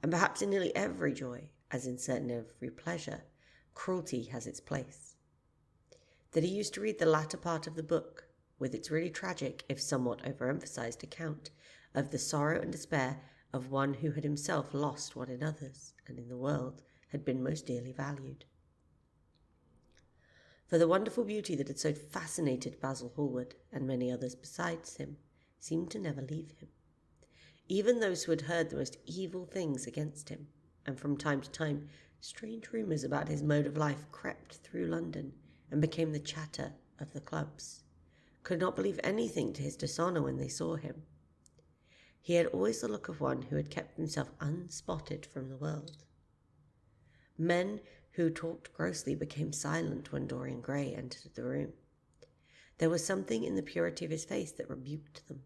And perhaps in nearly every joy, as in certain every pleasure, cruelty has its place. That he used to read the latter part of the book, with its really tragic, if somewhat overemphasized account, of the sorrow and despair of one who had himself lost what in others, and in the world, had been most dearly valued. For the wonderful beauty that had so fascinated Basil Hallward, and many others besides him, seemed to never leave him. Even those who had heard the most evil things against him, and from time to time strange rumours about his mode of life crept through London and became the chatter of the clubs, could not believe anything to his dishonour when they saw him. He had always the look of one who had kept himself unspotted from the world. Men who talked grossly became silent when Dorian Gray entered the room. There was something in the purity of his face that rebuked them.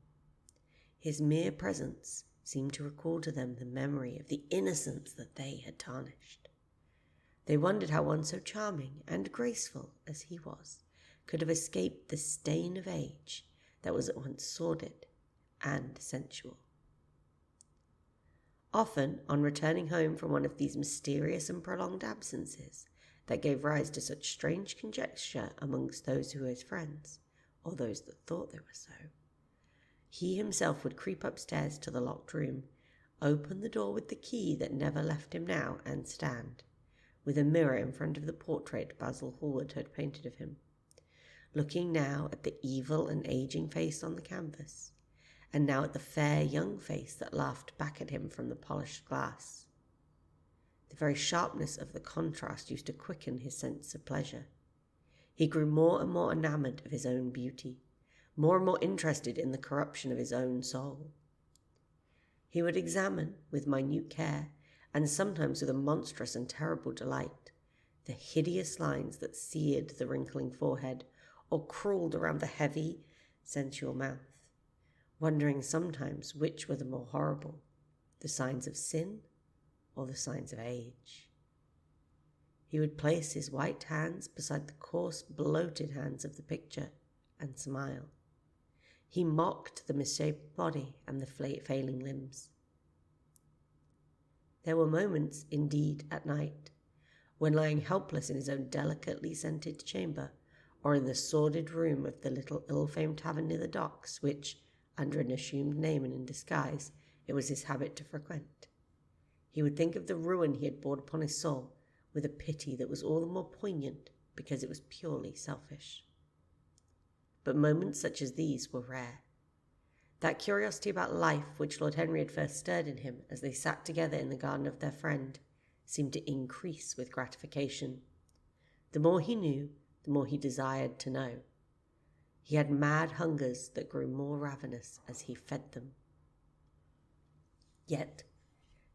His mere presence seemed to recall to them the memory of the innocence that they had tarnished. They wondered how one so charming and graceful as he was could have escaped the stain of age that was at once sordid and sensual. Often, on returning home from one of these mysterious and prolonged absences that gave rise to such strange conjecture amongst those who were his friends, or those that thought they were so, he himself would creep upstairs to the locked room, open the door with the key that never left him now, and stand, with a mirror in front of the portrait Basil Hallward had painted of him, looking now at the evil and aging face on the canvas, and now at the fair young face that laughed back at him from the polished glass. The very sharpness of the contrast used to quicken his sense of pleasure. He grew more and more enamoured of his own beauty, more and more interested in the corruption of his own soul. He would examine, with minute care, and sometimes with a monstrous and terrible delight, the hideous lines that seared the wrinkling forehead, or crawled around the heavy, sensual mouth, wondering sometimes which were the more horrible, the signs of sin or the signs of age. He would place his white hands beside the coarse, bloated hands of the picture and smile. He mocked the misshapen body and the failing limbs. There were moments, indeed, at night, when lying helpless in his own delicately scented chamber, or in the sordid room of the little ill-famed tavern near the docks, which, under an assumed name and in disguise, it was his habit to frequent, he would think of the ruin he had brought upon his soul with a pity that was all the more poignant because it was purely selfish. But moments such as these were rare. That curiosity about life which Lord Henry had first stirred in him as they sat together in the garden of their friend seemed to increase with gratification. The more he knew, the more he desired to know. He had mad hungers that grew more ravenous as he fed them. Yet,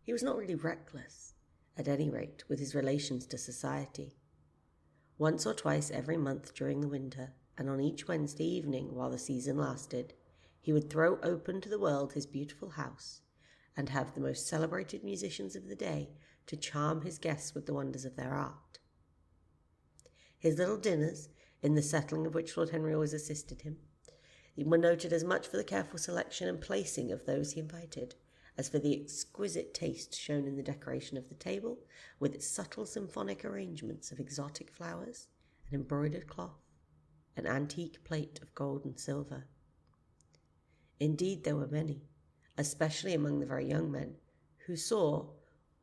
he was not really reckless, at any rate, with his relations to society. Once or twice every month during the winter, and on each Wednesday evening while the season lasted, he would throw open to the world his beautiful house, and have the most celebrated musicians of the day to charm his guests with the wonders of their art. His little dinners, in the settling of which Lord Henry always assisted him, were noted as much for the careful selection and placing of those he invited, as for the exquisite taste shown in the decoration of the table, with its subtle symphonic arrangements of exotic flowers, an embroidered cloth, an antique plate of gold and silver. Indeed, there were many, especially among the very young men, who saw,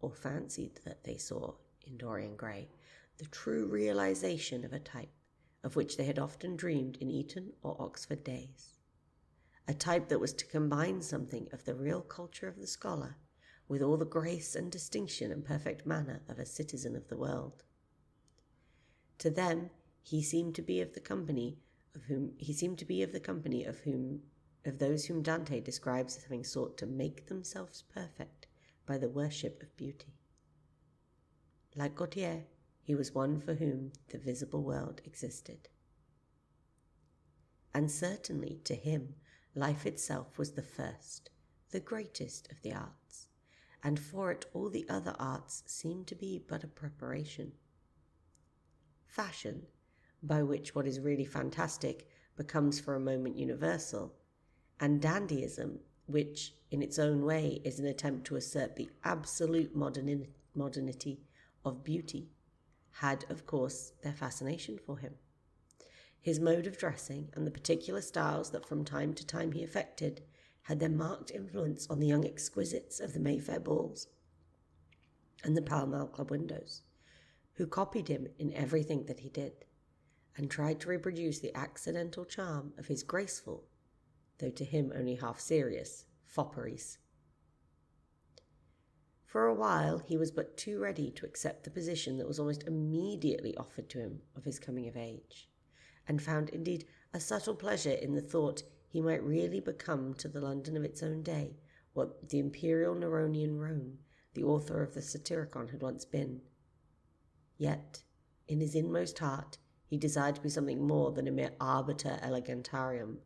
or fancied that they saw, in Dorian Gray, the true realization of a type of which they had often dreamed in Eton or Oxford days. A type that was to combine something of the real culture of the scholar with all the grace and distinction and perfect manner of a citizen of the world. To them, he seemed to be of the company of those whom Dante describes as having sought to make themselves perfect by the worship of beauty. Like Gautier, he was one for whom the visible world existed. And certainly to him, life itself was the first, the greatest of the arts, and for it all the other arts seemed to be but a preparation. Fashion, by which what is really fantastic becomes for a moment universal, and dandyism, which in its own way is an attempt to assert the absolute modernity of beauty, had, of course, their fascination for him. His mode of dressing and the particular styles that from time to time he affected had their marked influence on the young exquisites of the Mayfair balls and the Pall Mall Club windows, who copied him in everything that he did, and tried to reproduce the accidental charm of his graceful, though to him only half serious, fopperies. For a while he was but too ready to accept the position that was almost immediately offered to him of his coming of age, and found indeed a subtle pleasure in the thought he might really become to the London of its own day what the imperial Neronian Rome, the author of the Satyricon, had once been. Yet, in his inmost heart, he desired to be something more than a mere arbiter elegantarium,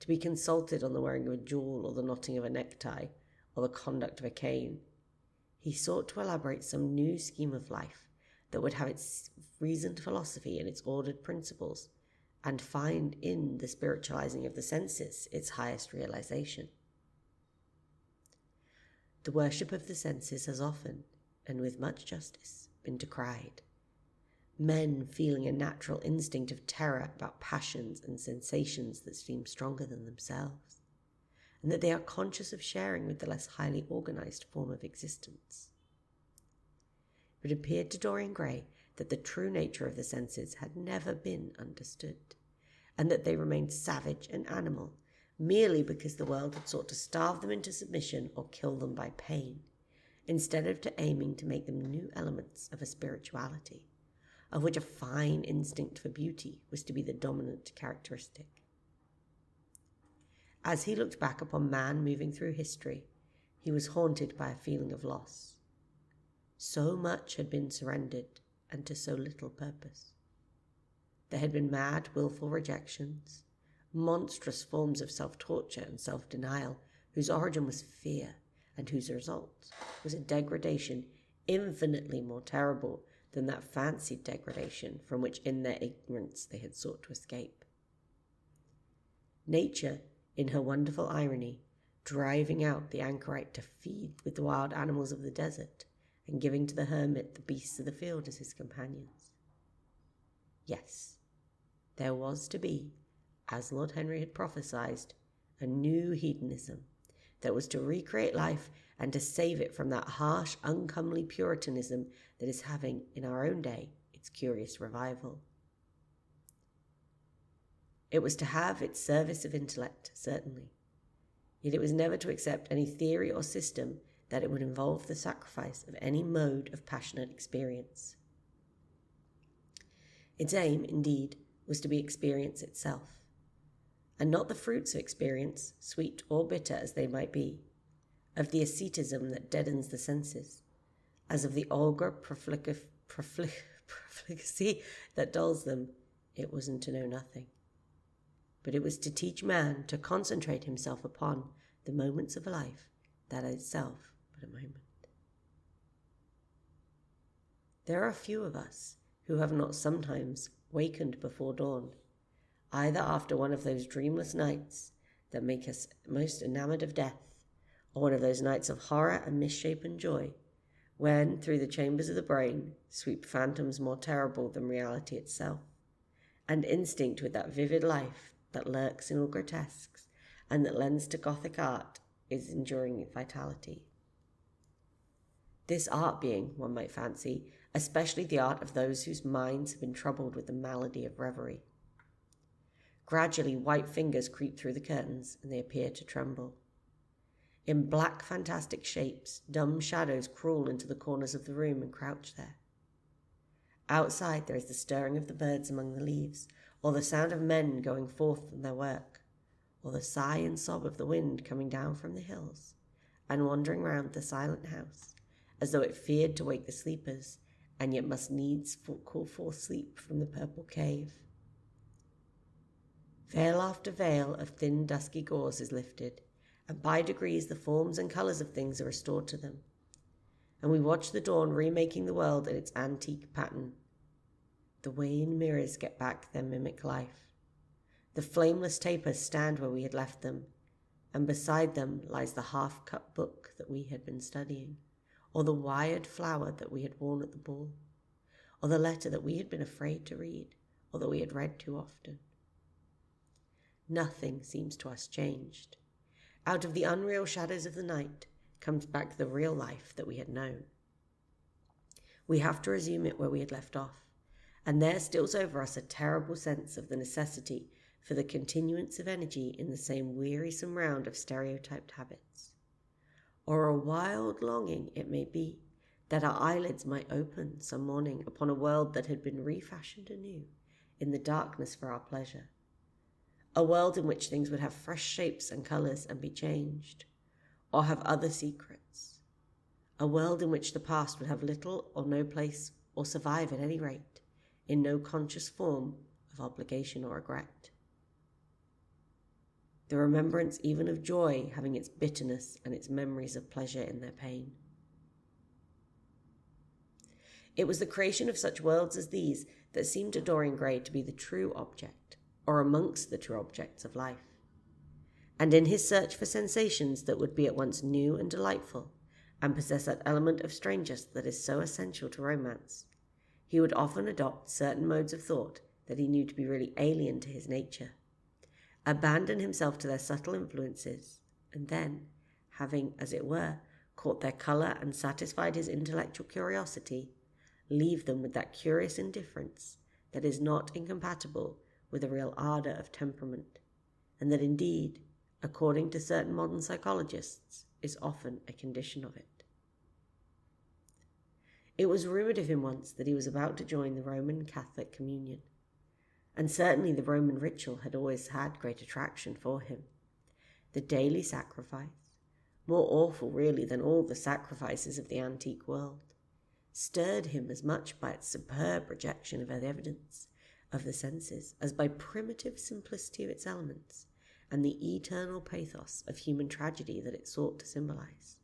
to be consulted on the wearing of a jewel or the knotting of a necktie or the conduct of a cane. He sought to elaborate some new scheme of life that would have its reasoned philosophy and its ordered principles, and find in the spiritualizing of the senses its highest realization. The worship of the senses has often, and with much justice, been decried. Men feeling a natural instinct of terror about passions and sensations that seem stronger than themselves, and that they are conscious of sharing with the less highly organized form of existence. It appeared to Dorian Gray that the true nature of the senses had never been understood, and that they remained savage and animal merely because the world had sought to starve them into submission or kill them by pain, instead of aiming to make them new elements of a spirituality, of which a fine instinct for beauty was to be the dominant characteristic. As he looked back upon man moving through history, he was haunted by a feeling of loss. So much had been surrendered, and to so little purpose. There had been mad, willful rejections, monstrous forms of self-torture and self-denial, whose origin was fear, and whose result was a degradation infinitely more terrible than that fancied degradation from which in their ignorance they had sought to escape. Nature, in her wonderful irony, driving out the anchorite to feed with the wild animals of the desert, and giving to the hermit the beasts of the field as his companions. Yes, there was to be, as Lord Henry had prophesied, a new hedonism that was to recreate life and to save it from that harsh, uncomely puritanism that is having, in our own day, its curious revival. It was to have its service of intellect, certainly, yet it was never to accept any theory or system that it would involve the sacrifice of any mode of passionate experience. Its aim, indeed, was to be experience itself, and not the fruits of experience, sweet or bitter as they might be, of the asceticism that deadens the senses, as of the vulgar profligacy that dulls them. It wasn't to know nothing, but it was to teach man to concentrate himself upon the moments of life that are itself but a moment. There are few of us who have not sometimes wakened before dawn, either after one of those dreamless nights that make us most enamored of death, or one of those nights of horror and misshapen joy, when, through the chambers of the brain, sweep phantoms more terrible than reality itself, and instinct with that vivid life that lurks in all grotesques, and that lends to Gothic art its enduring vitality. This art being, one might fancy, especially the art of those whose minds have been troubled with the malady of reverie. Gradually, white fingers creep through the curtains, and they appear to tremble. In black, fantastic shapes, dumb shadows crawl into the corners of the room and crouch there. Outside, there is the stirring of the birds among the leaves, or the sound of men going forth from their work, or the sigh and sob of the wind coming down from the hills and wandering round the silent house, as though it feared to wake the sleepers, and yet must needs call forth sleep from the purple cave. Veil after veil of thin dusky gauze is lifted, and by degrees the forms and colours of things are restored to them, and we watch the dawn remaking the world in its antique pattern. The wan mirrors get back their mimic life. The flameless tapers stand where we had left them, and beside them lies the half-cut book that we had been studying, or the wired flower that we had worn at the ball, or the letter that we had been afraid to read, or that we had read too often. Nothing seems to us changed. Out of the unreal shadows of the night comes back the real life that we had known. We have to resume it where we had left off, and there steals over us a terrible sense of the necessity for the continuance of energy in the same wearisome round of stereotyped habits. Or a wild longing, it may be, that our eyelids might open some morning upon a world that had been refashioned anew in the darkness for our pleasure. A world in which things would have fresh shapes and colours and be changed, or have other secrets. A world in which the past would have little or no place, or survive at any rate, in no conscious form of obligation or regret. The remembrance even of joy having its bitterness and its memories of pleasure in their pain. It was the creation of such worlds as these that seemed to Dorian Gray to be the true object, or amongst the true objects of life. And in his search for sensations that would be at once new and delightful, and possess that element of strangeness that is so essential to romance, he would often adopt certain modes of thought that he knew to be really alien to his nature, abandon himself to their subtle influences, and then, having, as it were, caught their colour and satisfied his intellectual curiosity, leave them with that curious indifference that is not incompatible with a real ardour of temperament, and that indeed, according to certain modern psychologists, is often a condition of it. It was rumoured of him once that he was about to join the Roman Catholic communion, and certainly the Roman ritual had always had great attraction for him. The daily sacrifice, more awful really than all the sacrifices of the antique world, stirred him as much by its superb rejection of evidence of the senses as by primitive simplicity of its elements and the eternal pathos of human tragedy that it sought to symbolize.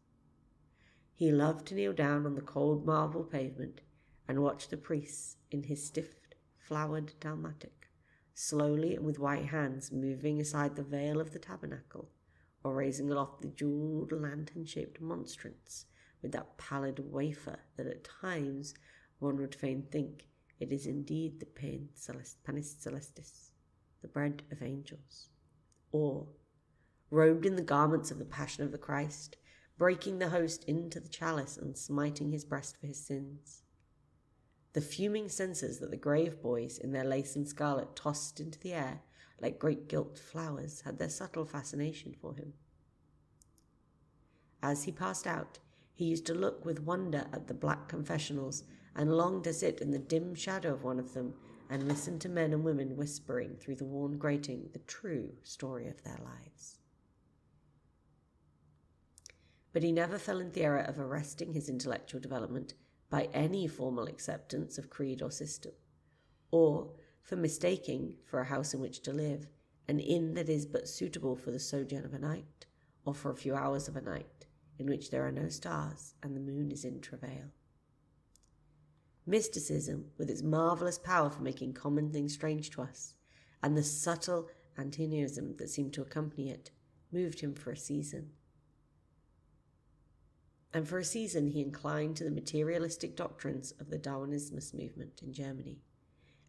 He loved to kneel down on the cold marble pavement and watch the priests in his stiff, flowered dalmatic, slowly and with white hands moving aside the veil of the tabernacle, or raising aloft the jewelled lantern-shaped monstrance with that pallid wafer that at times one would fain think it is indeed the panis celestis, the bread of angels. Or, robed in the garments of the Passion of the Christ, breaking the host into the chalice and smiting his breast for his sins. The fuming censers that the grave boys in their lace and scarlet tossed into the air like great gilt flowers had their subtle fascination for him. As he passed out, he used to look with wonder at the black confessionals and long to sit in the dim shadow of one of them and listen to men and women whispering through the worn grating the true story of their lives. But he never fell into the error of arresting his intellectual development by any formal acceptance of creed or system, or for mistaking for a house in which to live an inn that is but suitable for the sojourn of a night, or for a few hours of a night, in which there are no stars and the moon is in travail. Mysticism, with its marvellous power for making common things strange to us, and the subtle antinomianism that seemed to accompany it, moved him for a season. And for a season he inclined to the materialistic doctrines of the Darwinismus movement in Germany,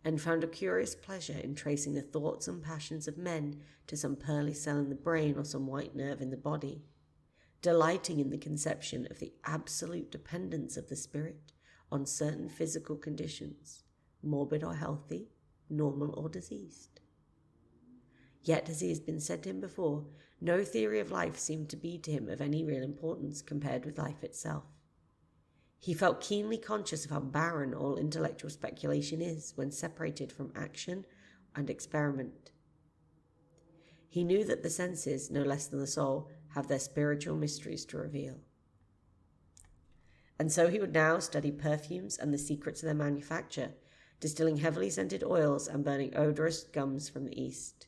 and found a curious pleasure in tracing the thoughts and passions of men to some pearly cell in the brain or some white nerve in the body, delighting in the conception of the absolute dependence of the spirit on certain physical conditions, morbid or healthy, normal or diseased. Yet, as he has been said to him before, no theory of life seemed to be to him of any real importance compared with life itself. He felt keenly conscious of how barren all intellectual speculation is when separated from action and experiment. He knew that the senses, no less than the soul, have their spiritual mysteries to reveal. And so he would now study perfumes and the secrets of their manufacture, distilling heavily scented oils and burning odorous gums from the East.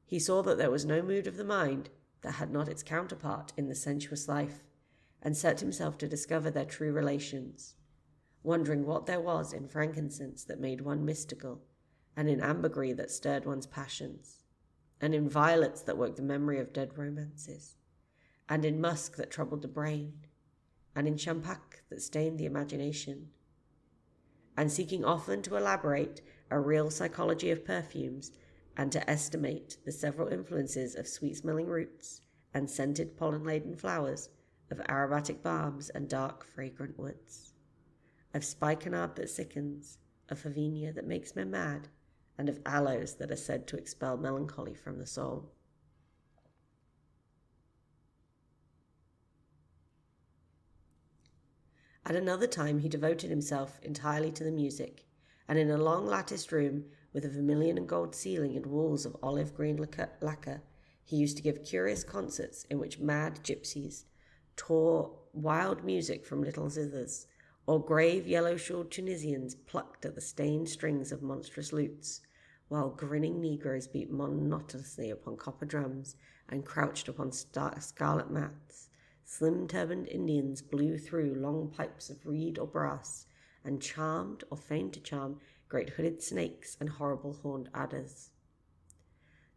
He saw that there was no mood of the mind that had not its counterpart in the sensuous life, and set himself to discover their true relations, wondering what there was in frankincense that made one mystical, and in ambergris that stirred one's passions, and in violets that woke the memory of dead romances, and in musk that troubled the brain, and in champak that stained the imagination, and seeking often to elaborate a real psychology of perfumes and to estimate the several influences of sweet-smelling roots and scented pollen-laden flowers, of aromatic balms and dark fragrant woods, of spikenard that sickens, of favenia that makes men mad, and of aloes that are said to expel melancholy from the soul. At another time he devoted himself entirely to the music, and in a long latticed room with a vermilion and gold ceiling and walls of olive green lacquer, he used to give curious concerts in which mad gypsies tore wild music from little zithers, or grave yellow-shawled Tunisians plucked at the stained strings of monstrous lutes, while grinning negroes beat monotonously upon copper drums and crouched upon scarlet mats. Slim-turbaned Indians blew through long pipes of reed or brass, and charmed, or feigned to charm, great hooded snakes and horrible horned adders.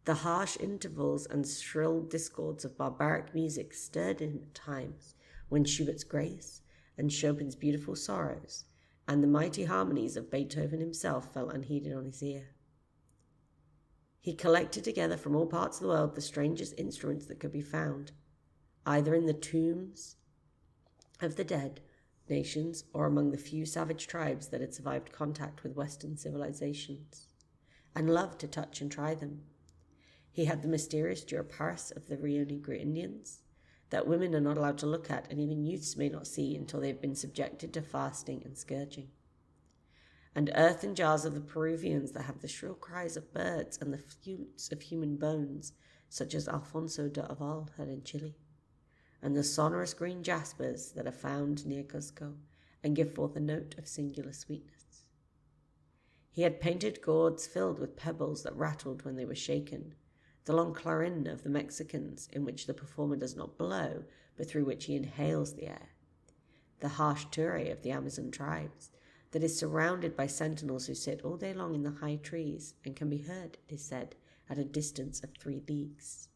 The harsh intervals and shrill discords of barbaric music stirred him at times, when Schubert's Grace and Chopin's Beautiful Sorrows and the mighty harmonies of Beethoven himself fell unheeded on his ear. He collected together from all parts of the world the strangest instruments that could be found, either in the tombs of the dead nations or among the few savage tribes that had survived contact with Western civilizations, and loved to touch and try them. He had the mysterious Paris of the Rio Negro Indians, that women are not allowed to look at and even youths may not see until they have been subjected to fasting and scourging, and earthen jars of the Peruvians that have the shrill cries of birds and the flutes of human bones, such as Alfonso de Aval had in Chile, and the sonorous green jaspers that are found near Cuzco and give forth a note of singular sweetness. He had painted gourds filled with pebbles that rattled when they were shaken, the long clarin of the Mexicans, in which the performer does not blow, but through which he inhales the air, the harsh ture of the Amazon tribes, that is surrounded by sentinels who sit all day long in the high trees, and can be heard, it is said, at a distance of 3 leagues,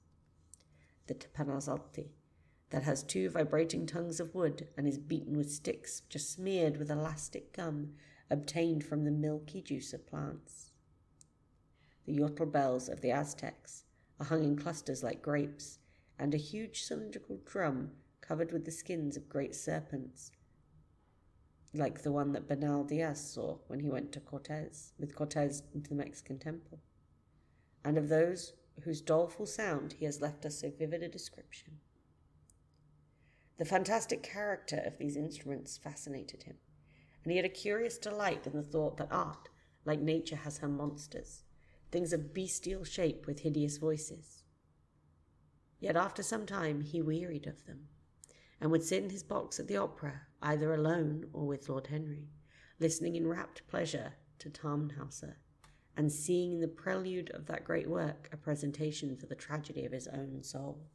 the Tepanazalti, that has 2 vibrating tongues of wood, and is beaten with sticks just smeared with elastic gum, obtained from the milky juice of plants. The yotl bells of the Aztecs are hung in clusters like grapes, and a huge cylindrical drum covered with the skins of great serpents, like the one that Bernal Diaz saw when he went with Cortez into the Mexican temple, and of those whose doleful sound he has left us so vivid a description. The fantastic character of these instruments fascinated him, and he had a curious delight in the thought that art, like nature, has her monsters, things of bestial shape with hideous voices. Yet after some time he wearied of them, and would sit in his box at the opera, either alone or with Lord Henry, listening in rapt pleasure to Tannhauser, and seeing in the prelude of that great work a presentation for the tragedy of his own soul.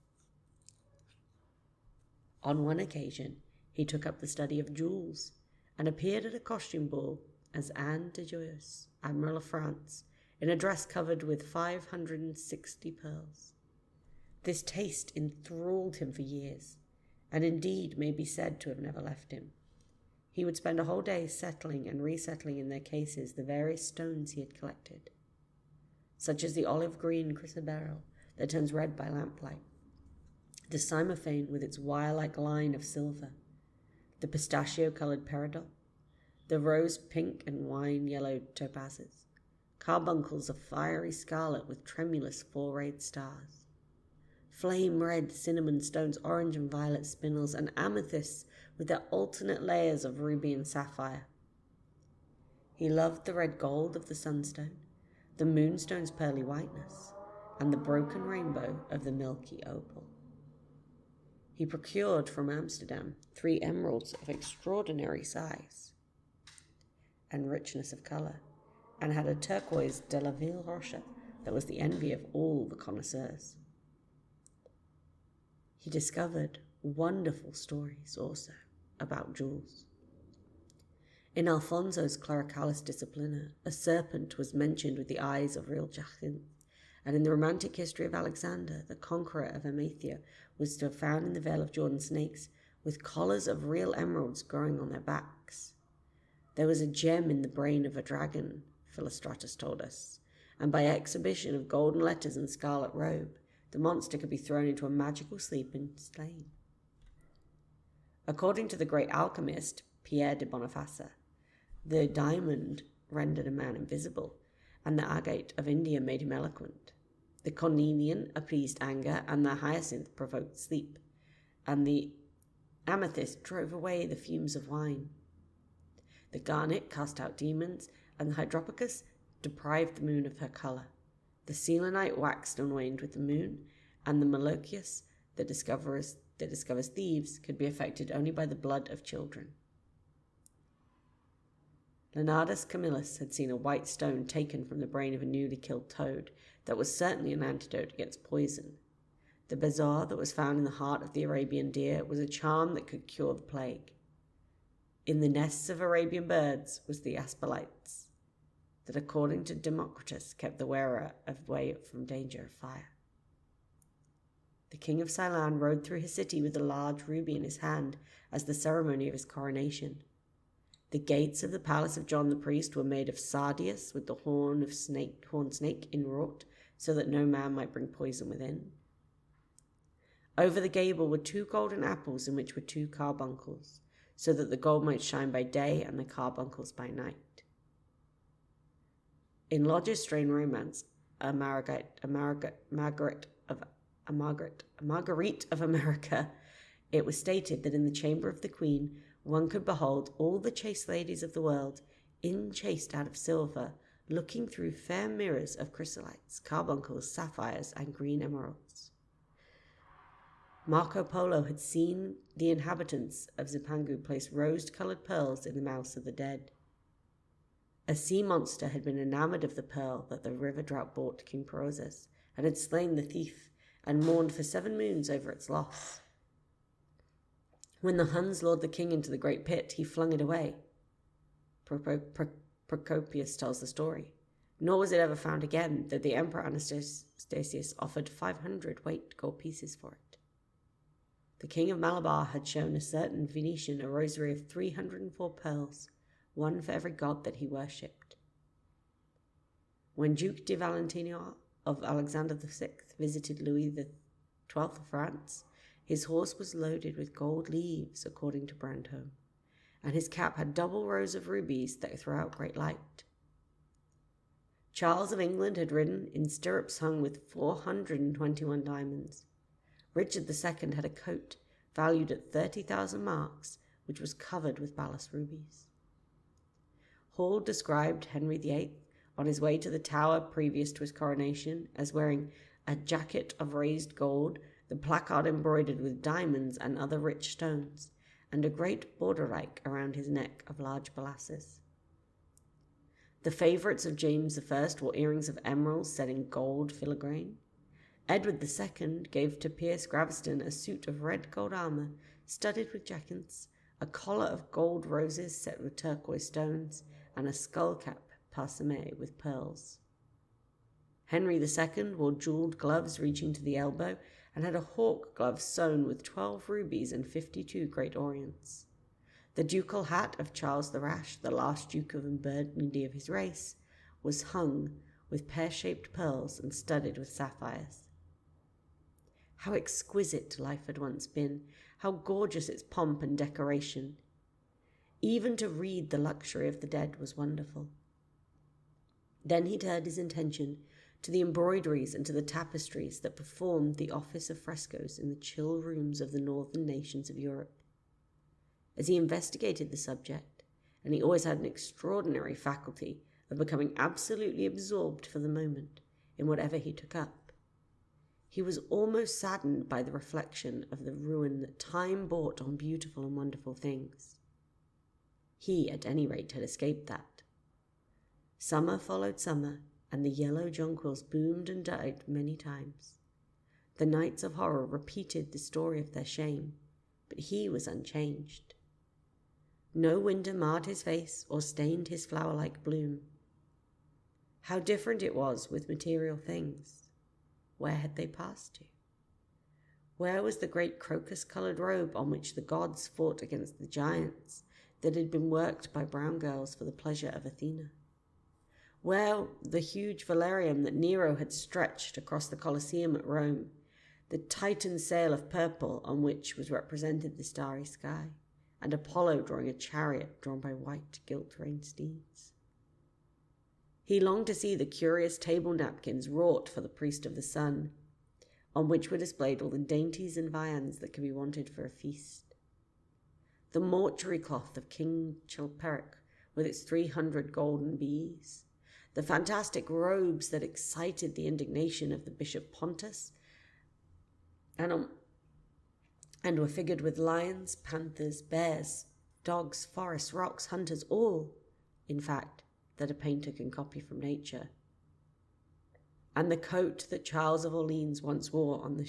On one occasion he took up the study of jewels, and appeared at a costume ball as Anne de Joyeuse, Admiral of France, in a dress covered with 560 pearls. This taste enthralled him for years, and indeed may be said to have never left him. He would spend a whole day settling and resettling in their cases the various stones he had collected, such as the olive-green chrysoberyl that turns red by lamplight, the cymophane with its wire-like line of silver, the pistachio-coloured peridot, the rose-pink and wine-yellow topazes, carbuncles of fiery scarlet with tremulous 4-rayed stars, flame-red cinnamon stones, orange and violet spinels, and amethysts with their alternate layers of ruby and sapphire. He loved the red gold of the sunstone, the moonstone's pearly whiteness, and the broken rainbow of the milky opal. He procured from Amsterdam 3 emeralds of extraordinary size and richness of colour, and had a turquoise de la Ville Rocha that was the envy of all the connoisseurs. He discovered wonderful stories also about jewels. In Alfonso's Clericalis Disciplina, a serpent was mentioned with the eyes of real jacinth, and in the romantic history of Alexander, the conqueror of Amathia, was to have found in the Vale of Jordan snakes with collars of real emeralds growing on their backs. There was a gem in the brain of a dragon, Philostratus told us, and by exhibition of golden letters and scarlet robe, the monster could be thrown into a magical sleep and slain. According to the great alchemist Pierre de Boniface, the diamond rendered a man invisible, and the agate of India made him eloquent. The cornelian appeased anger, and the hyacinth provoked sleep, and the amethyst drove away the fumes of wine. The garnet cast out demons, and the hydropicus deprived the moon of her colour. The selenite waxed and waned with the moon, and the malocheus that discovers thieves could be affected only by the blood of children. Leonardus Camillus had seen a white stone taken from the brain of a newly killed toad that was certainly an antidote against poison. The bezoar that was found in the heart of the Arabian deer was a charm that could cure the plague. In the nests of Arabian birds was the asperlites, that according to Democritus kept the wearer away from danger of fire. The king of Ceylon rode through his city with a large ruby in his hand as the ceremony of his coronation. The gates of the palace of John the priest were made of sardius with the horned snake inwrought, so that no man might bring poison within. Over the gable were 2 golden apples in which were 2 carbuncles, so that the gold might shine by day and the carbuncles by night. In Lodge's strained romance, a Marguerite of America, it was stated that in the chamber of the queen one could behold all the chaste ladies of the world, enchased out of silver, looking through fair mirrors of chrysolites, carbuncles, sapphires, and green emeralds. Marco Polo had seen the inhabitants of Zipangu place rose-coloured pearls in the mouths of the dead. A sea monster had been enamoured of the pearl that the river drought brought to King Perozes, and had slain the thief, and mourned for 7 moons over its loss. When the Huns lured the king into the great pit, he flung it away. Procopius tells the story. Nor was it ever found again, though the Emperor Anastasius offered 500 weight gold pieces for it. The king of Malabar had shown a certain Venetian a rosary of 304 pearls, one for every god that he worshipped. When Duke de Valentino of Alexander VI visited Louis XII of France, his horse was loaded with gold leaves, according to Brantome, and his cap had double rows of rubies that threw out great light. Charles of England had ridden in stirrups hung with 421 diamonds. Richard II had a coat valued at 30,000 marks, which was covered with ballast rubies. Hall described Henry VIII on his way to the Tower previous to his coronation as wearing a jacket of raised gold, the placard embroidered with diamonds and other rich stones, and a great borderike around his neck of large balasses. The favourites of James I wore earrings of emeralds set in gold filigrane. Edward II gave to Piers Graveston a suit of red gold armour studded with jacinths, a collar of gold roses set with turquoise stones, and a skull cap parsemé with pearls. Henry II wore jewelled gloves reaching to the elbow, and had a hawk glove sewn with 12 rubies and 52 great orients. The ducal hat of Charles the Rash, the last Duke of Burgundy of his race, was hung with pear-shaped pearls and studded with sapphires. How exquisite life had once been, how gorgeous its pomp and decoration. Even to read the luxury of the dead was wonderful. Then he turned his attention to the embroideries and to the tapestries that performed the office of frescoes in the chill rooms of the northern nations of Europe. As he investigated the subject, and he always had an extraordinary faculty of becoming absolutely absorbed for the moment in whatever he took up, he was almost saddened by the reflection of the ruin that time brought on beautiful and wonderful things. He, at any rate, had escaped that. Summer followed summer, and the yellow jonquils boomed and died many times. The nights of horror repeated the story of their shame, but he was unchanged. No winter marred his face or stained his flower-like bloom. How different it was with material things. Where had they passed to? Where was the great crocus-coloured robe on which the gods fought against the giants that had been worked by brown girls for the pleasure of Athena? Where the huge velarium that Nero had stretched across the Colosseum at Rome, the Titan sail of purple on which was represented the starry sky, and Apollo drawing a chariot drawn by white gilt-reined steeds? He longed to see the curious table napkins wrought for the priest of the sun, on which were displayed all the dainties and viands that could be wanted for a feast. The mortuary cloth of King Chilperic with its 300 golden bees, the fantastic robes that excited the indignation of the Bishop Pontus, and were figured with lions, panthers, bears, dogs, forests, rocks, hunters, all, in fact, that a painter can copy from nature. And the coat that Charles of Orleans once wore, on the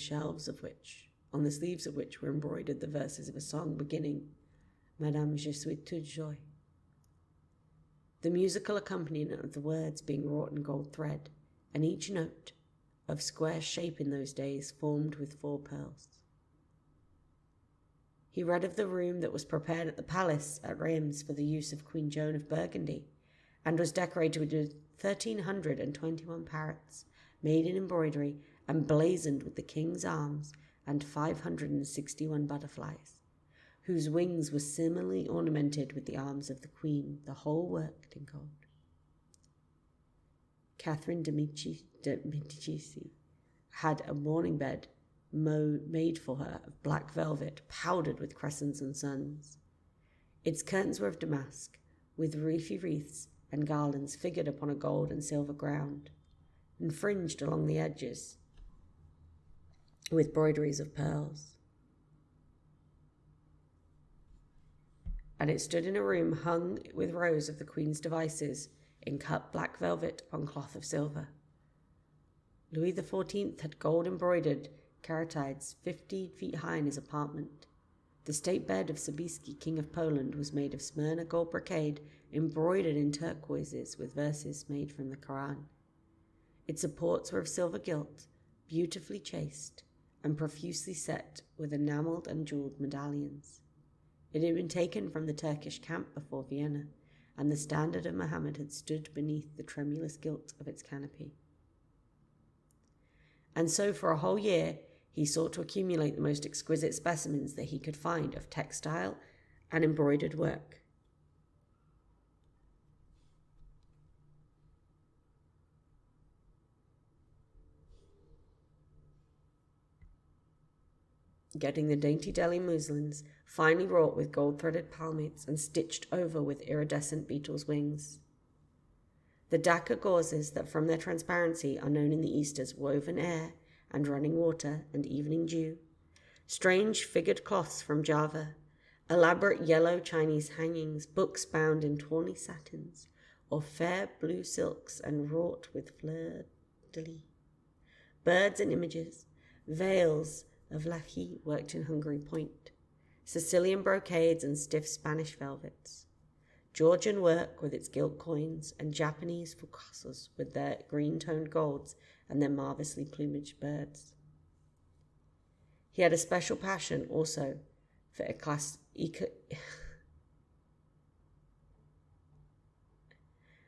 sleeves of which were embroidered the verses of a song beginning, Madame, je suis toute joie. The musical accompaniment of the words being wrought in gold thread, and each note, of square shape in those days, formed with 4 pearls. He read of the room that was prepared at the palace at Reims for the use of Queen Joan of Burgundy, and was decorated with 1,321 parrots, made in embroidery and blazoned with the king's arms, and 561 butterflies, whose wings were similarly ornamented with the arms of the queen, the whole worked in gold. Catherine de Medici had a mourning bed made for her of black velvet powdered with crescents and suns. Its curtains were of damask, with leafy wreaths and garlands figured upon a gold and silver ground, and fringed along the edges with broideries of pearls. And it stood in a room hung with rows of the queen's devices in cut black velvet on cloth of silver. Louis XIV had gold-embroidered caryatides 50 feet high in his apartment. The state bed of Sobieski, King of Poland, was made of Smyrna gold brocade embroidered in turquoises with verses made from the Koran. Its supports were of silver gilt, beautifully chased, and profusely set with enamelled and jewelled medallions. It had been taken from the Turkish camp before Vienna, and the standard of Mohammed had stood beneath the tremulous gilt of its canopy. And so for a whole year he sought to accumulate the most exquisite specimens that he could find of textile and embroidered work. Getting the dainty Delhi muslins, finely wrought with gold-threaded palmates and stitched over with iridescent beetles' wings. The Dhaka gauzes that from their transparency are known in the East as woven air and running water and evening dew, strange figured cloths from Java, elaborate yellow Chinese hangings, books bound in tawny satins, or fair blue silks and wrought with fleur-de-lis, birds and images, veils of lahi worked in Hungary point, Sicilian brocades and stiff Spanish velvets, Georgian work with its gilt coins, and Japanese fukasos with their green-toned golds and their marvellously plumaged birds. He had a special passion also for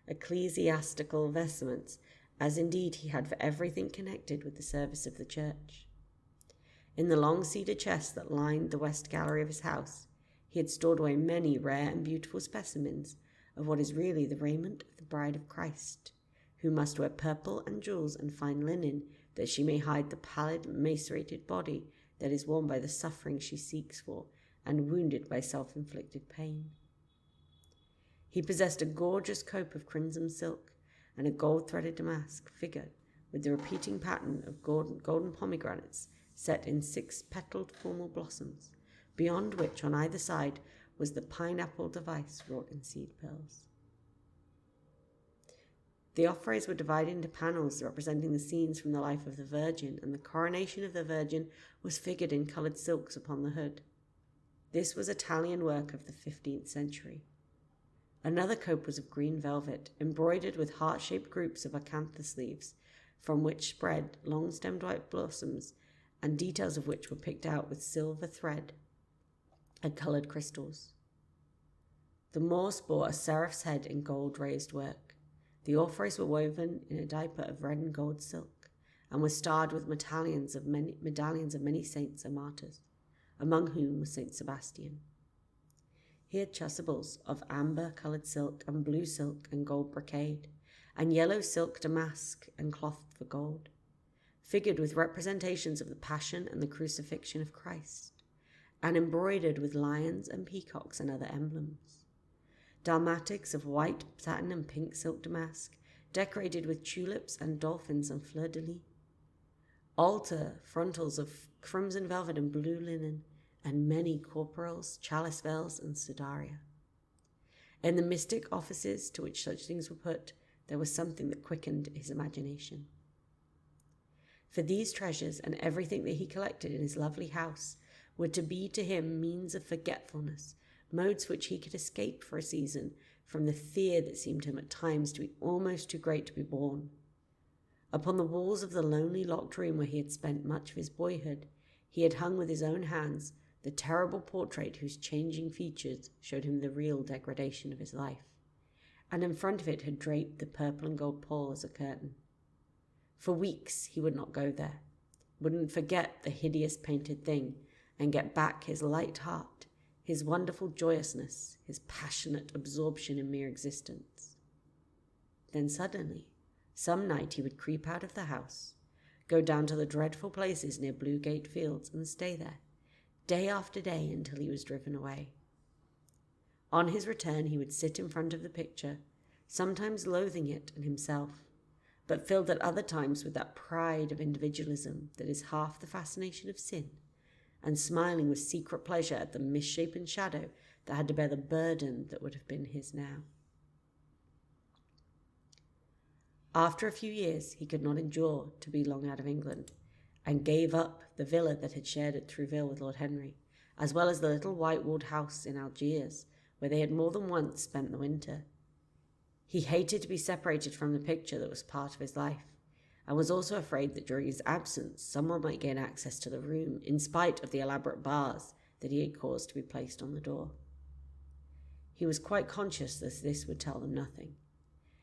ecclesiastical vestments, as indeed he had for everything connected with the service of the church. In the long cedar chest that lined the west gallery of his house, he had stored away many rare and beautiful specimens of what is really the raiment of the bride of Christ, who must wear purple and jewels and fine linen, that she may hide the pallid, macerated body that is worn by the suffering she seeks for, and wounded by self-inflicted pain. He possessed a gorgeous cope of crimson silk and a gold-threaded damask figure with the repeating pattern of golden pomegranates set in 6-petaled formal blossoms, beyond which on either side was the pineapple device wrought in seed pearls. The offrays were divided into panels representing the scenes from the life of the Virgin, and the coronation of the Virgin was figured in coloured silks upon the hood. This was Italian work of the 15th century. Another cope was of green velvet, embroidered with heart-shaped groups of acanthus leaves, from which spread long-stemmed white blossoms, and details of which were picked out with silver thread and coloured crystals. The Moors bore a seraph's head in gold-raised work. The orphreys were woven in a diaper of red and gold silk, and were starred with medallions of many saints and martyrs, among whom was Saint Sebastian. He had chasubles of amber-coloured silk and blue silk and gold brocade, and yellow silk damask and cloth for gold, figured with representations of the Passion and the Crucifixion of Christ, and embroidered with lions and peacocks and other emblems. Dalmatics of white satin and pink silk damask, decorated with tulips and dolphins and fleur-de-lis. Altar frontals of crimson velvet and blue linen, and many corporals, chalice veils, and sudaria. In the mystic offices to which such things were put, there was something that quickened his imagination. For these treasures and everything that he collected in his lovely house were to be to him means of forgetfulness, modes which he could escape for a season from the fear that seemed to him at times to be almost too great to be borne. Upon the walls of the lonely locked room where he had spent much of his boyhood, he had hung with his own hands the terrible portrait whose changing features showed him the real degradation of his life, and in front of it had draped the purple and gold pall as a curtain. For weeks he would not go there, wouldn't forget the hideous painted thing, and get back his light heart, his wonderful joyousness, his passionate absorption in mere existence. Then suddenly, some night he would creep out of the house, go down to the dreadful places near Bluegate Fields, and stay there, day after day, until he was driven away. On his return he would sit in front of the picture, sometimes loathing it and himself, but filled at other times with that pride of individualism that is half the fascination of sin, and smiling with secret pleasure at the misshapen shadow that had to bear the burden that would have been his now. After a few years he could not endure to be long out of England, and gave up the villa that had shared at Trouville with Lord Henry, as well as the little white-walled house in Algiers, where they had more than once spent the winter. He hated to be separated from the picture that was part of his life, and was also afraid that during his absence someone might gain access to the room, in spite of the elaborate bars that he had caused to be placed on the door. He was quite conscious that this would tell them nothing.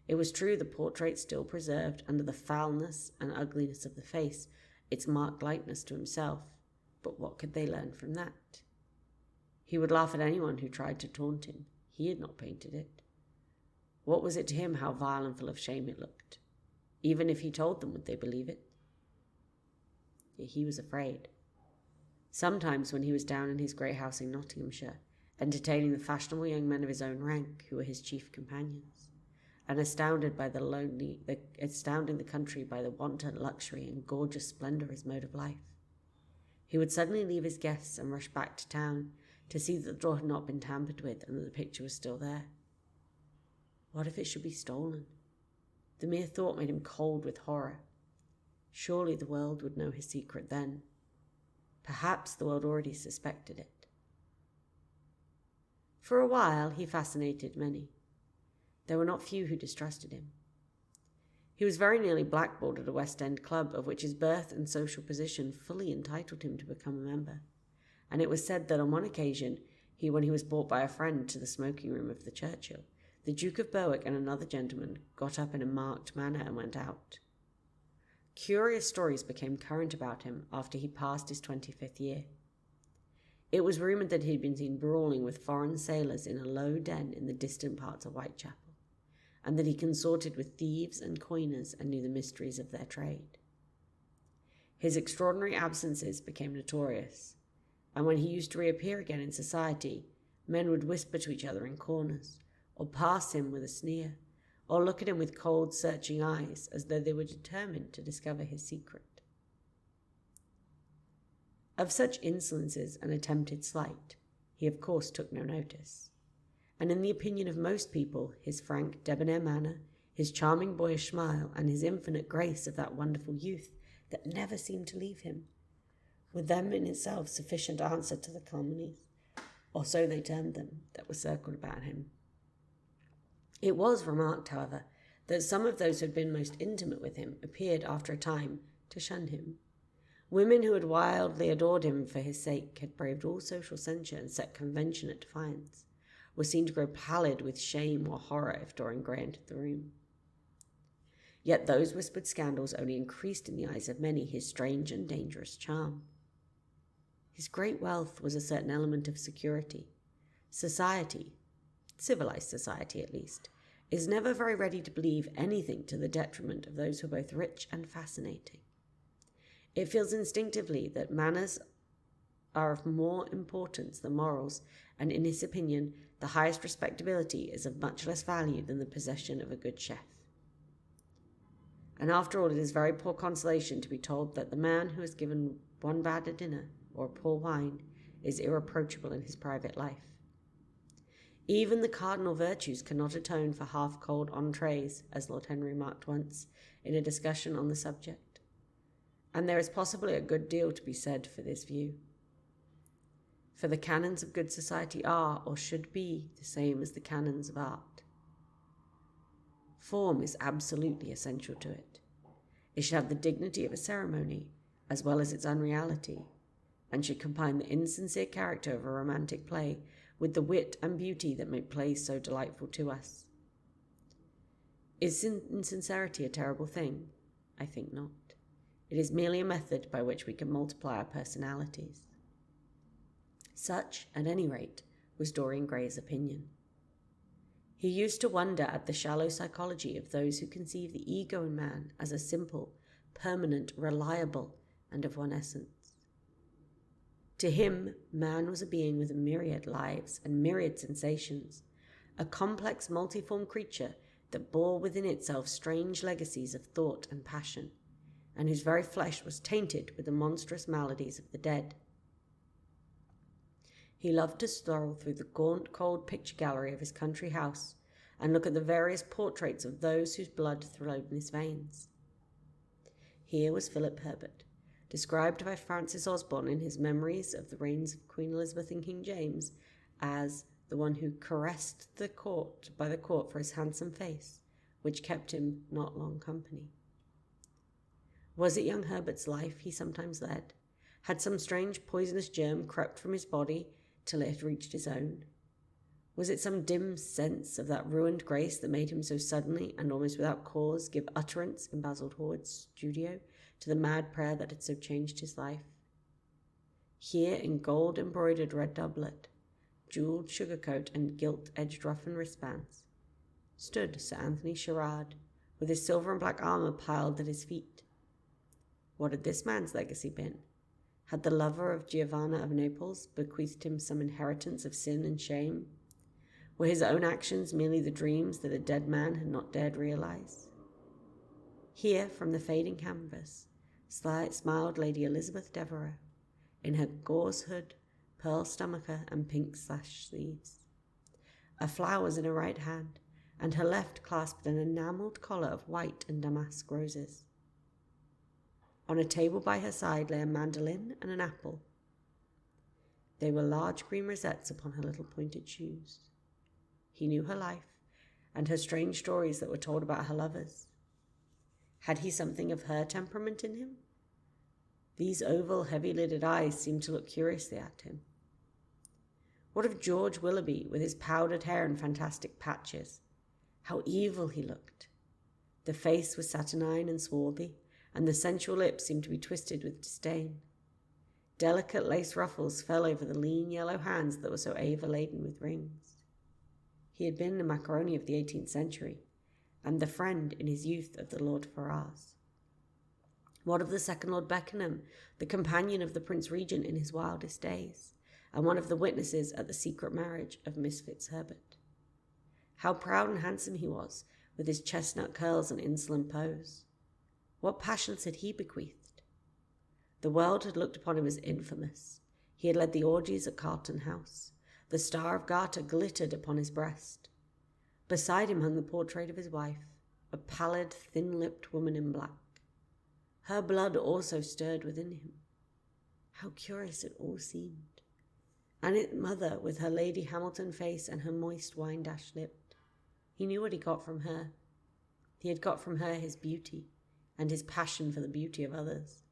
It was true the portrait still preserved, under the foulness and ugliness of the face, its marked likeness to himself, but what could they learn from that? He would laugh at anyone who tried to taunt him. He had not painted it. What was it to him how vile and full of shame it looked? Even if he told them, would they believe it? Yet he was afraid. Sometimes when he was down in his grey house in Nottinghamshire, entertaining the fashionable young men of his own rank, who were his chief companions, and astounding the country by the wanton luxury and gorgeous splendour of his mode of life, he would suddenly leave his guests and rush back to town to see that the door had not been tampered with and that the picture was still there. What if it should be stolen? The mere thought made him cold with horror. Surely the world would know his secret then. Perhaps the world already suspected it. For a while he fascinated many. There were not few who distrusted him. He was very nearly blackballed at a West End club, of which his birth and social position fully entitled him to become a member, and it was said that on one occasion, when he was brought by a friend to the smoking room of the Churchill, the Duke of Berwick and another gentleman got up in a marked manner and went out. Curious stories became current about him after he passed his 25th year. It was rumoured that he had been seen brawling with foreign sailors in a low den in the distant parts of Whitechapel, and that he consorted with thieves and coiners and knew the mysteries of their trade. His extraordinary absences became notorious, and when he used to reappear again in society, men would whisper to each other in corners, or pass him with a sneer, or look at him with cold, searching eyes, as though they were determined to discover his secret. Of such insolences and attempted slight, he of course took no notice, and in the opinion of most people, his frank, debonair manner, his charming boyish smile, and his infinite grace of that wonderful youth that never seemed to leave him, were them in itself sufficient answer to the calumnies, or so they termed them, that were circled about him. It was remarked, however, that some of those who had been most intimate with him appeared after a time to shun him. Women who had wildly adored him for his sake, had braved all social censure and set convention at defiance, were seen to grow pallid with shame or horror if Dorian Gray entered the room. Yet those whispered scandals only increased in the eyes of many his strange and dangerous charm. His great wealth was a certain element of security. Society, civilized society at least, is never very ready to believe anything to the detriment of those who are both rich and fascinating. It feels instinctively that manners are of more importance than morals, and in his opinion, the highest respectability is of much less value than the possession of a good chef. And after all, it is very poor consolation to be told that the man who has given one bad dinner or poor wine is irreproachable in his private life. Even the cardinal virtues cannot atone for half-cold entrees, as Lord Henry remarked once in a discussion on the subject. And there is possibly a good deal to be said for this view. For the canons of good society are, or should be, the same as the canons of art. Form is absolutely essential to it. It should have the dignity of a ceremony, as well as its unreality, and should combine the insincere character of a romantic play with the wit and beauty that make plays so delightful to us. Is insincerity a terrible thing? I think not. It is merely a method by which we can multiply our personalities. Such, at any rate, was Dorian Gray's opinion. He used to wonder at the shallow psychology of those who conceive the ego in man as a simple, permanent, reliable, and of one essence. To him, man was a being with a myriad lives and myriad sensations, a complex, multiform creature that bore within itself strange legacies of thought and passion, and whose very flesh was tainted with the monstrous maladies of the dead. He loved to stroll through the gaunt, cold picture gallery of his country house and look at the various portraits of those whose blood flowed in his veins. Here was Philip Herbert, described by Francis Osborne in his Memories of the Reigns of Queen Elizabeth and King James as the one who caressed the court for his handsome face, which kept him not long company. Was it young Herbert's life he sometimes led? Had some strange poisonous germ crept from his body till it had reached his own? Was it some dim sense of that ruined grace that made him so suddenly and almost without cause give utterance in Basil Hallward's studio to the mad prayer that had so changed his life? Here, in gold-embroidered red doublet, jewelled sugar-coat and gilt-edged ruff and wristbands, stood Sir Anthony Sherard, with his silver and black armour piled at his feet. What had this man's legacy been? Had the lover of Giovanna of Naples bequeathed him some inheritance of sin and shame? Were his own actions merely the dreams that a dead man had not dared realize? Here, from the fading canvas, smiled Lady Elizabeth Devereux, in her gauze hood, pearl stomacher, and pink sash sleeves. A flower was in her right hand, and her left clasped an enamelled collar of white and damask roses. On a table by her side lay a mandolin and an apple. They were large green rosettes upon her little pointed shoes. He knew her life, and her strange stories that were told about her lovers. Had he something of her temperament in him? These oval, heavy-lidded eyes seemed to look curiously at him. What of George Willoughby, with his powdered hair and fantastic patches? How evil he looked! The face was saturnine and swarthy, and the sensual lips seemed to be twisted with disdain. Delicate lace ruffles fell over the lean yellow hands that were so laden with rings. He had been the macaroni of the 18th century, and the friend in his youth of the Lord Ferrars. What of the second Lord Beckenham, the companion of the Prince Regent in his wildest days, and one of the witnesses at the secret marriage of Miss Fitzherbert? How proud and handsome he was, with his chestnut curls and insolent pose. What passions had he bequeathed? The world had looked upon him as infamous. He had led the orgies at Carlton House. The Star of Garter glittered upon his breast. Beside him hung the portrait of his wife, a pallid, thin-lipped woman in black. Her blood also stirred within him. How curious it all seemed. And its mother, with her Lady Hamilton face and her moist wine-dashed lip. He knew what he got from her. He had got from her his beauty and his passion for the beauty of others.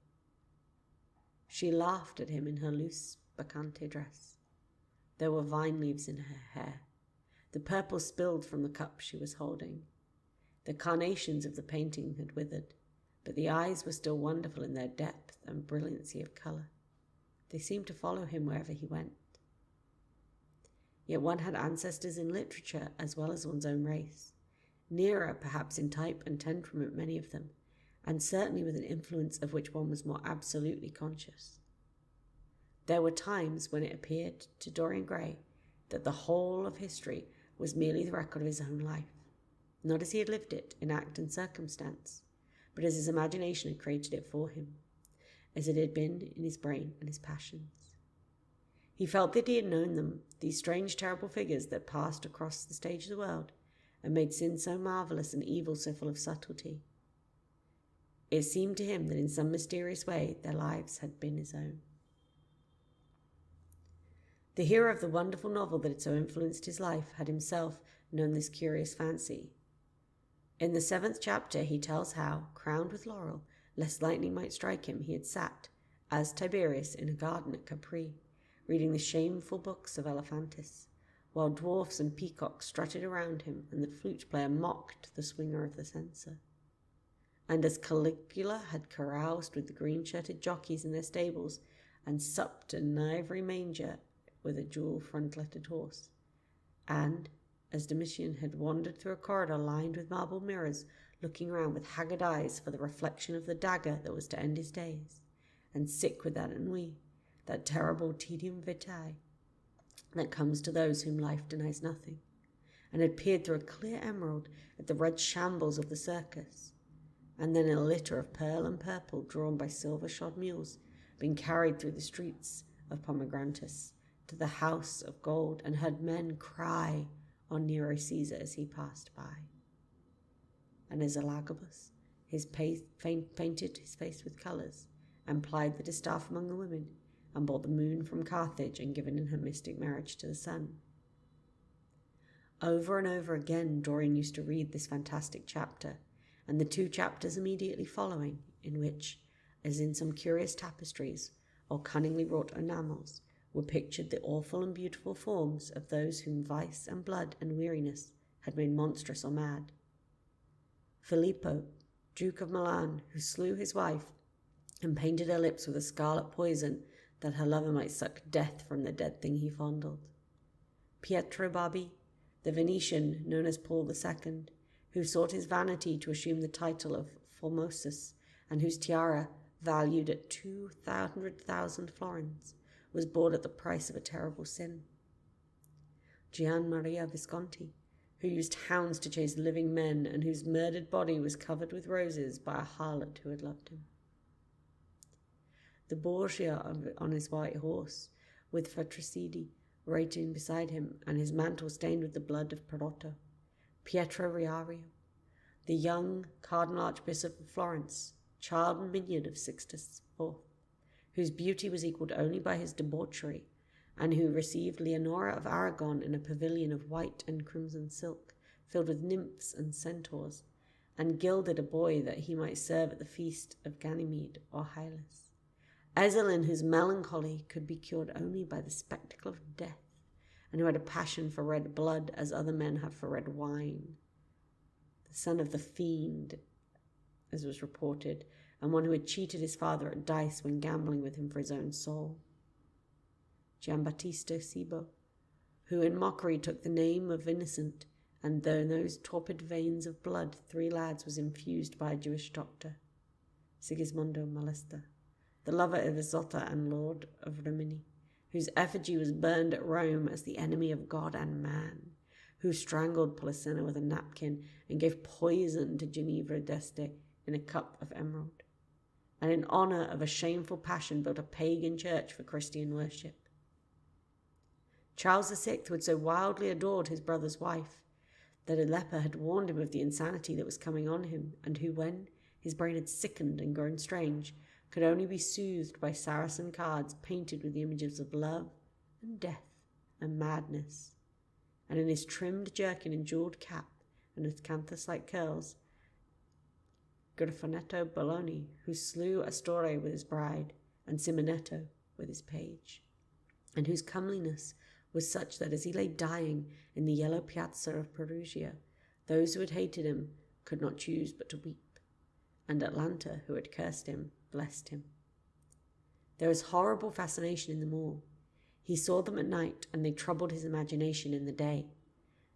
She laughed at him in her loose bacchante dress. There were vine leaves in her hair. The purple spilled from the cup she was holding. The carnations of the painting had withered, but the eyes were still wonderful in their depth and brilliancy of colour. They seemed to follow him wherever he went. Yet one had ancestors in literature as well as one's own race, nearer perhaps in type and temperament many of them, and certainly with an influence of which one was more absolutely conscious. There were times when it appeared to Dorian Gray that the whole of history was merely the record of his own life, not as he had lived it in act and circumstance, but as his imagination had created it for him, as it had been in his brain and his passions. He felt that he had known them, these strange, terrible figures that passed across the stage of the world and made sin so marvellous and evil so full of subtlety. It seemed to him that in some mysterious way their lives had been his own. The hero of the wonderful novel that had so influenced his life had himself known this curious fancy. In the 7th chapter he tells how, crowned with laurel, lest lightning might strike him, he had sat, as Tiberius, in a garden at Capri, reading the shameful books of Elephantis, while dwarfs and peacocks strutted around him and the flute player mocked the swinger of the censer. And as Caligula had caroused with the green-shirted jockeys in their stables and supped in an ivory manger with a jewel-frontletted horse, and as Domitian had wandered through a corridor lined with marble mirrors, looking round with haggard eyes for the reflection of the dagger that was to end his days, and sick with that ennui, that terrible tedium vitae that comes to those whom life denies nothing, and had peered through a clear emerald at the red shambles of the circus, and then in a litter of pearl and purple drawn by silver-shod mules, been carried through the streets of Pomegrantus to the house of gold, and heard men cry on Nero Caesar as he passed by. And as Elagabus, painted his face with colours, and plied the distaff among the women, and brought the moon from Carthage and given in her mystic marriage to the sun. Over and over again Dorian used to read this fantastic chapter, and the 2 chapters immediately following, in which, as in some curious tapestries or cunningly wrought enamels, were pictured the awful and beautiful forms of those whom vice and blood and weariness had made monstrous or mad. Filippo, Duke of Milan, who slew his wife and painted her lips with a scarlet poison that her lover might suck death from the dead thing he fondled. Pietro Barbi, the Venetian known as Paul II, who sought his vanity to assume the title of Formosus, and whose tiara, valued at 200,000 florins, was bought at the price of a terrible sin. Gian Maria Visconti, who used hounds to chase living men and whose murdered body was covered with roses by a harlot who had loved him. The Borgia on his white horse, with Fratricidi waiting beside him, and his mantle stained with the blood of Perotto. Pietro Riario, the young Cardinal Archbishop of Florence, child and minion of Sixtus IV, whose beauty was equalled only by his debauchery, and who received Leonora of Aragon in a pavilion of white and crimson silk, filled with nymphs and centaurs, and gilded a boy that he might serve at the feast of Ganymede or Hylas. Ezelin, whose melancholy could be cured only by the spectacle of death, and who had a passion for red blood as other men have for red wine. The son of the fiend, as was reported, and one who had cheated his father at dice when gambling with him for his own soul. Giambattista Cibo, who in mockery took the name of innocent, and though in those torpid veins of blood 3 lads was infused by a Jewish doctor. Sigismondo Malesta, the lover of Isotta and lord of Rimini, whose effigy was burned at Rome as the enemy of God and man, who strangled Polissena with a napkin and gave poison to Ginevra d'Este in a cup of emerald, and in honour of a shameful passion built a pagan church for Christian worship. Charles VI, who had so wildly adored his brother's wife that a leper had warned him of the insanity that was coming on him, and who, when his brain had sickened and grown strange, could only be soothed by Saracen cards painted with the images of love and death and madness, and in his trimmed jerkin and jewelled cap and acanthus-like curls, Griffonetto Bologna, who slew Astore with his bride, and Simonetto with his page, and whose comeliness was such that as he lay dying in the yellow piazza of Perugia, those who had hated him could not choose but to weep, and Atlanta, who had cursed him, blessed him. There was horrible fascination in them all. He saw them at night, and they troubled his imagination in the day.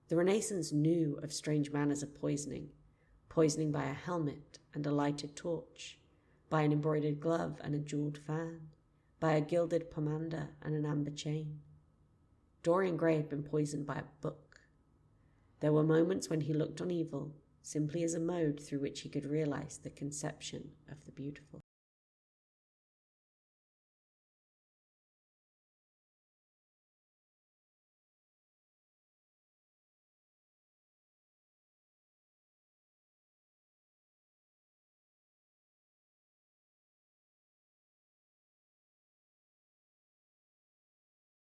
The Renaissance knew of strange manners of poisoning by a helmet and a lighted torch, by an embroidered glove and a jeweled fan, by a gilded pomander and an amber chain. Dorian Gray had been poisoned by a book. There were moments when he looked on evil simply as a mode through which he could realize the conception of the beautiful.